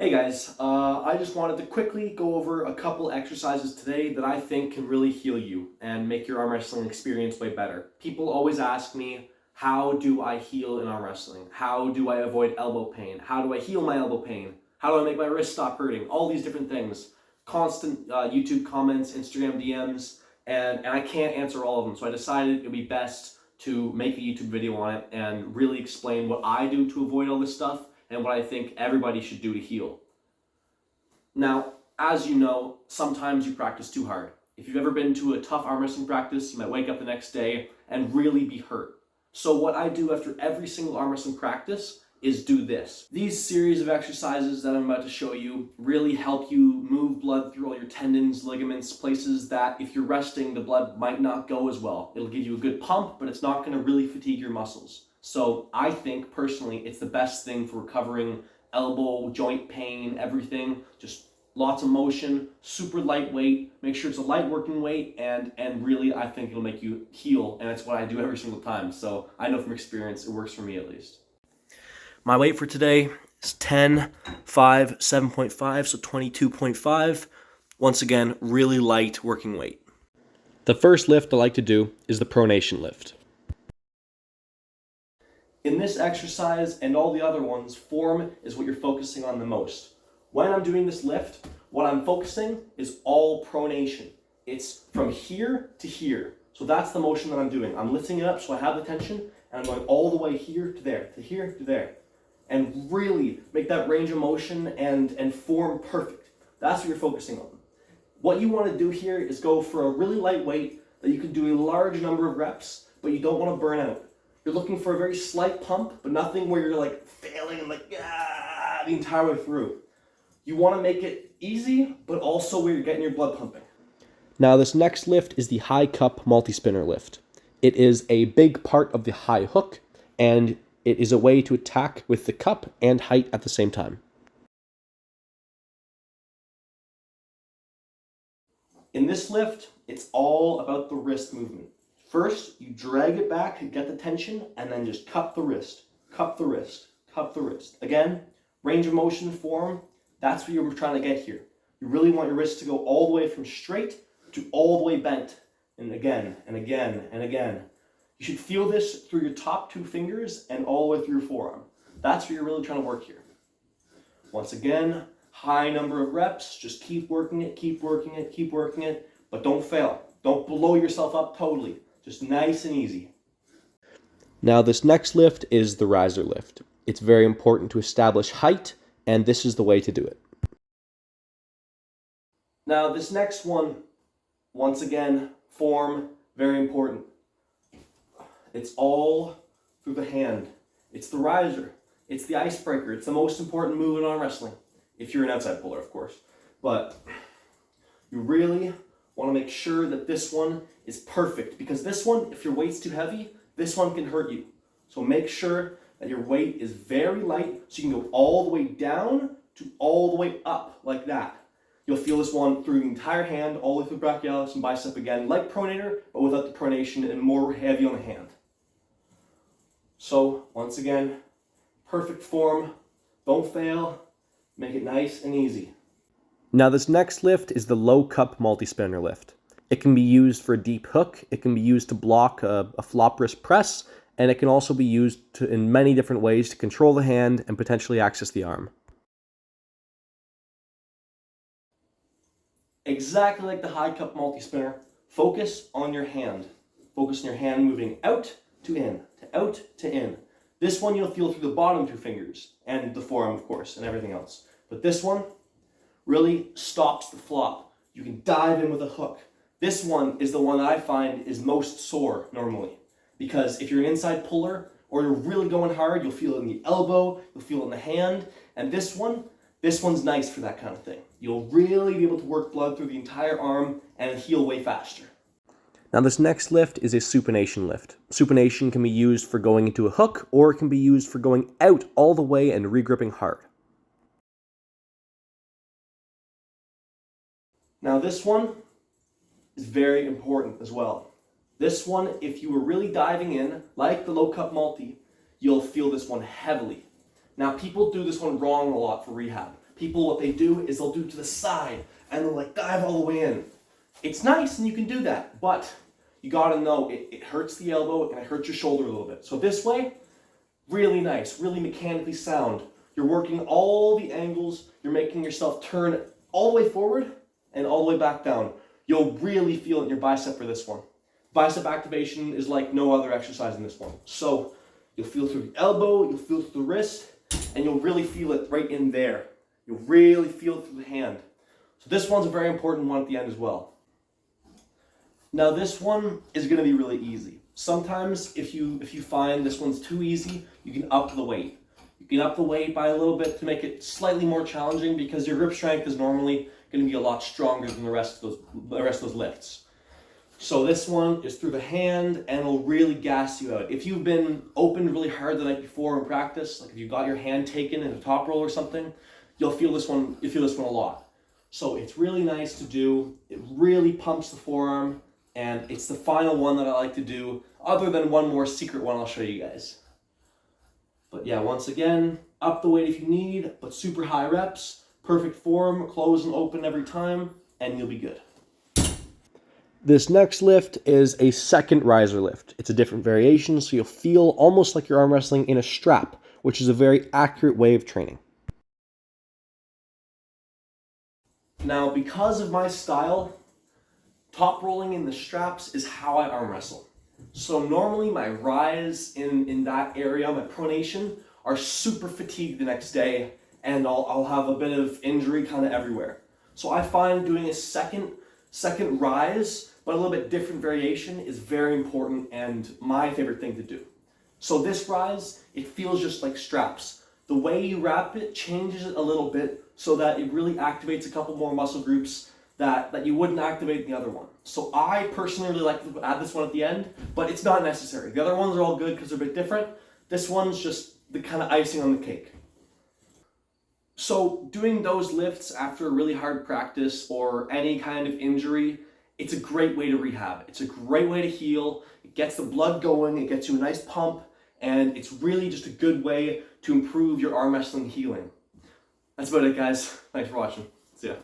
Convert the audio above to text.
Hey guys, I just wanted to quickly go over a couple exercises today that I think can really heal you and make your arm wrestling experience way better. People always ask me, how do I heal in arm wrestling? How do I avoid elbow pain? How do I heal my elbow pain? How do I make my wrist stop hurting? All these different things. Constant YouTube comments, Instagram DMs, and I can't answer all of them. So I decided it would be best to make a YouTube video on it and really explain what I do to avoid all this stuff and what I think everybody should do to heal. Now, as you know, sometimes you practice too hard. If you've ever been to a tough arm wrestling practice, you might wake up the next day and really be hurt. So what I do after every single arm wrestling practice is do this. These series of exercises that I'm about to show you really help you move blood through all your tendons, ligaments, places that if you're resting, the blood might not go as well. It'll give you a good pump, but it's not going to really fatigue your muscles. So I think personally it's the best thing for recovering elbow, joint pain, everything. Just lots of motion, super lightweight. Make sure it's a light working weight, and really I think it'll make you heal, and it's what I do every single time. So I know from experience it works for me at least. My weight for today is 10, 5, 7.5, so 22.5. Once again, really light working weight. The first lift I like to do is the pronation lift. In this exercise and all the other ones, form is what you're focusing on the most. When I'm doing this lift, what I'm focusing is all pronation. It's from here to here. So that's the motion that I'm doing. I'm lifting it up so I have the tension, and I'm going all the way here to there, to here to there. And really make that range of motion and form perfect. That's what you're focusing on. What you want to do here is go for a really light weight that you can do a large number of reps, but you don't want to burn out. You're looking for a very slight pump, but nothing where you're like failing and like the entire way through. You want to make it easy, but also where you're getting your blood pumping. Now this next lift is the high cup multispinner lift. It is a big part of the high hook, and it is a way to attack with the cup and height at the same time. In this lift, it's all about the wrist movement. First, you drag it back and get the tension, and then just cup the wrist, cup the wrist, cup the wrist. Again, range of motion, form, that's what you're trying to get here. You really want your wrist to go all the way from straight to all the way bent, and again, and again, and again. You should feel this through your top two fingers and all the way through your forearm. That's what you're really trying to work here. Once again, high number of reps, just keep working it, keep working it, keep working it, but don't fail. Don't blow yourself up totally. Just nice and easy. Now this next lift is the riser lift. It's very important to establish height, and this is the way to do it. Now this next one, once again, form, very important. It's all through the hand. It's the riser. It's the icebreaker. It's the most important move in arm wrestling. If you're an outside puller, of course. But you really want to make sure that this one is perfect, because this one, if your weight's too heavy, this one can hurt you. So make sure that your weight is very light so you can go all the way down to all the way up like that. You'll feel this one through the entire hand, all the way through brachialis and bicep again, like pronator, but without the pronation and more heavy on the hand. So once again, perfect form, don't fail, make it nice and easy. Now this next lift is the low cup multispinner lift. It can be used for a deep hook, it can be used to block a flop wrist press, and it can also be used in many different ways to control the hand and potentially access the arm. Exactly like the high cup multispinner, focus on your hand. Focus on your hand moving out to in, to out to in. This one you'll feel through the bottom two fingers, and the forearm of course, and everything else. But this one really stops the flop. You can dive in with a hook. This one is the one that I find is most sore normally, because if you're an inside puller or you're really going hard, you'll feel it in the elbow, you'll feel it in the hand, and this one's nice for that kind of thing. You'll really be able to work blood through the entire arm and heal way faster. Now this next lift is a supination lift. Supination can be used for going into a hook, or it can be used for going out all the way and regripping hard. Now this one is very important as well. This one, if you were really diving in, like the low cup multi, you'll feel this one heavily. Now people do this one wrong a lot for rehab. People, what they do is they'll do it to the side and they'll like dive all the way in. It's nice and you can do that, but you gotta know it hurts the elbow and it hurts your shoulder a little bit. So this way, really nice, really mechanically sound. You're working all the angles, you're making yourself turn all the way forward and all the way back down. You'll really feel it in your bicep for this one. Bicep activation is like no other exercise in this one. So you'll feel through the elbow, you'll feel through the wrist, and you'll really feel it right in there. You'll really feel it through the hand. So this one's a very important one at the end as well. Now this one is gonna be really easy. Sometimes if you find this one's too easy, you can up the weight. You can up the weight by a little bit to make it slightly more challenging because your grip strength is normally gonna be a lot stronger than the rest of those lifts. So this one is through the hand and it'll really gas you out. If you've been opened really hard the night before in practice, like if you got your hand taken in a top roll or something, you'll feel this one a lot. So it's really nice to do. It really pumps the forearm, and it's the final one that I like to do, other than one more secret one I'll show you guys. But yeah, once again, up the weight if you need, but super high reps, perfect form, close and open every time, and you'll be good. This next lift is a second riser lift. It's a different variation, so you'll feel almost like you're arm wrestling in a strap, which is a very accurate way of training. Now, because of my style, top rolling in the straps is how I arm wrestle. So normally my rise in that area, my pronation, are super fatigued the next day, and I'll have a bit of injury kind of everywhere. So I find doing a second rise, but a little bit different variation, is very important and my favorite thing to do. So this rise, it feels just like straps. The way you wrap it changes it a little bit so that it really activates a couple more muscle groups that you wouldn't activate in the other one. So I personally really like to add this one at the end, but it's not necessary. The other ones are all good because they're a bit different. This one's just the kind of icing on the cake. So doing those lifts after a really hard practice or any kind of injury, it's a great way to rehab. It's a great way to heal. It gets the blood going, it gets you a nice pump, and it's really just a good way to improve your arm wrestling healing. That's about it, guys. Thanks for watching. See ya.